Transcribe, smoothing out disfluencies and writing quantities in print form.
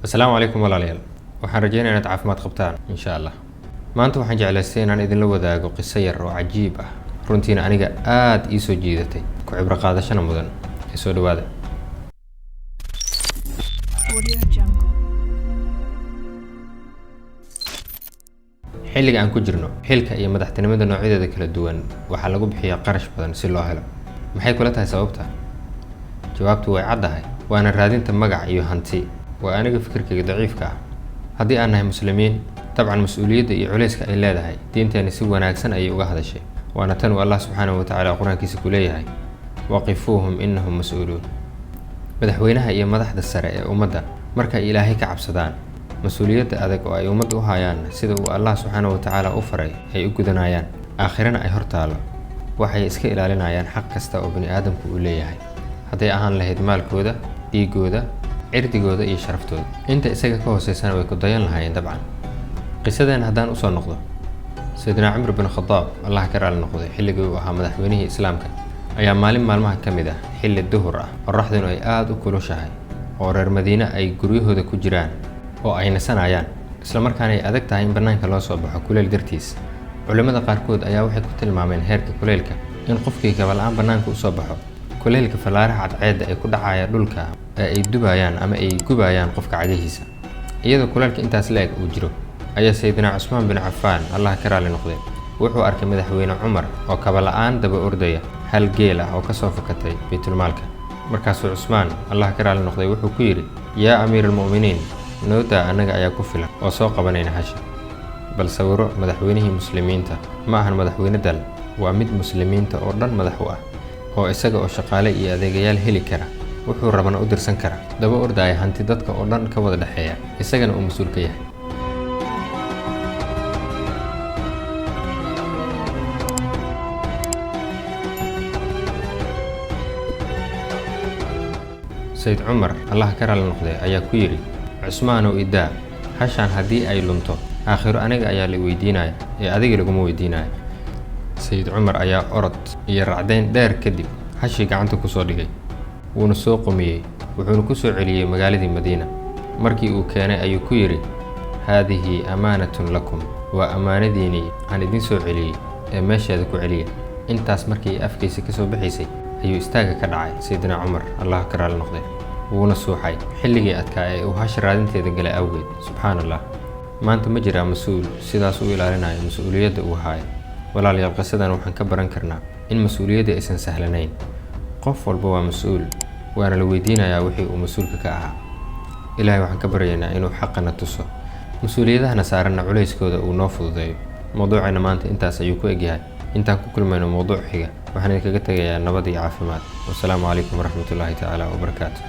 السلام عليكم walaalayaal waxaan rajeynayaa inaad caafimaad qabtaan insha Allah maanta waxaan jeclaystay inaan idin la wadaago qiso yar oo cajiib ah runtiina aniga aad ii soo jiidatay ku cibro qaadashana mudan ee soo dhawaada xilliga aan ku jirno xilka iyo madaxtinimada noocyadeeda kala duwan waxaa lagu bixiyaa qarash badan si loo helo maxay kula tahay sababta jawaabtu way caddahay waana raadinta magac iyo hanti waa aniga fikirkayga daciifka ah haddii aan nahay muslimiin dabcan mas'uuliyadda iyo culayska ay leedahay diinteena si wanaagsan ayay uga hadashay waana tan uu Allah subxaanahu wa ta'aala quraankiisa ku leeyahay waqifuuhum innahum mas'uuluun madaxweynaha iyo madaxda sare ee ummadda marka ay Ilaahay ka cabsadaan mas'uuliyadda adag oo ay ummadda u hayaan sida uu Allah subxaanahu wa ta'aala u faray ay u gudanayaan aakhirana ay hortaalo waxay iska ilaalinayaan xaq kasta oo bani aadamku u leeyahay hadday ahaan lahayd maalkooda dhiigooda cirdigooda iyo sharaftooda inta isaga ka hooseysana way ku dayan lahaayeen dabcan qisadeen haddaan u soo noqdo Sayyidina Umar bin Khattab Allah ka raali noqday xilligii uu ahaa madaxweynihii islaamka ayaa maalin maalmaha ka mid ah xilli duhur ah qorraxduna ay aad u kulushahay oo reer Madiina ay guryahooda ku jiraan oo ay nasanayaan isla markaana ay adag tahay in banaanka loo soo baxo kuleel dartiis culimada qaarkood ayaa waxay ku tilmaameen heerka kuleelka in qofkii gabal'aan banaanka u soo baxo kuleelka falaaraha cadceedda ay ku dhacaya dhulka ee ay dubayaan ama ay gubayaan qofka cagahiisa iyadoo kuleelka intaas leeg uu jiro ayaa Sayyidina Uthman bin Affan Allah ka raali noqday wuxuu arkay madaxweyne Umar oo kabala'aan daba ordaya hal geel ah oo ka soo fakatay baytul maalka markaasuu Uthman Allah ka raali noqday wuxuu ku yiri yaa amiirul mu'miniin nooda anaga ayaa ku filan oo soo qabanayna hashi bal sawiro madaxweynihii muslimiinta ma ahan madaxweyne dal waa mid muslimiinta oo dhan madax u ah oo isaga oo shaqaale iyo adeegayaal heli kara wuxuu rabana u dirsan kara daba ordaya hanti dadka oo dhan ka wada dhaxeeya isagana uu mas'uul ka yahay Sayyid Umar Allah ka raali noqday ayaa ku yiri Uthman oo idaa hashan hadii ay lunto aakhiro aniga ayaa la weydiinaya ee adiga laguma weydiinaya Sayyid Umar ayaa orod iyo racdayn dheer kadib hashi gacanta ku soo dhigay wuuna soo qomiyay wuxuuna ku soo celiyay magaaladii Madiina markii uu keenay ayuu ku yiri haadihi amaanatun lakum wa amaanadiini aan idin soo celiyay ee meesheeda ku celiya intaas markii afkiisa ka soo bixisay ayuu istaaga ka dhacay Sayyidina Umar Allah ka raali noqday wuuna suuxay xilligii adkaa ee uu hash raadinteeda galay awgeed subxaanallah maanta ma jiraa mas'uul sidaas u ilaalinayo mas'uuliyadda uu haayo walaalayaal qisadan waxaan ka baran karnaa in mas'uuliyadda aysan sahlanayn qof walba waa mas'uul waana la weydiinayaa wixii uu mas'uulka ka ahaa ilaahay waxaan ka baryaynaa inuu xaqana tuso mas'uuliyadahana saaranna culayskooda uu noo fududeeyo mawduucayna maanta intaas ayuu ku egyahay intaan ku kulmayno mawduuc xiga waxaan idinkaga tegayaa nabad iyo caafimaad wassalaamu calaykum waraxmatullaahi tacaala wabarakaatu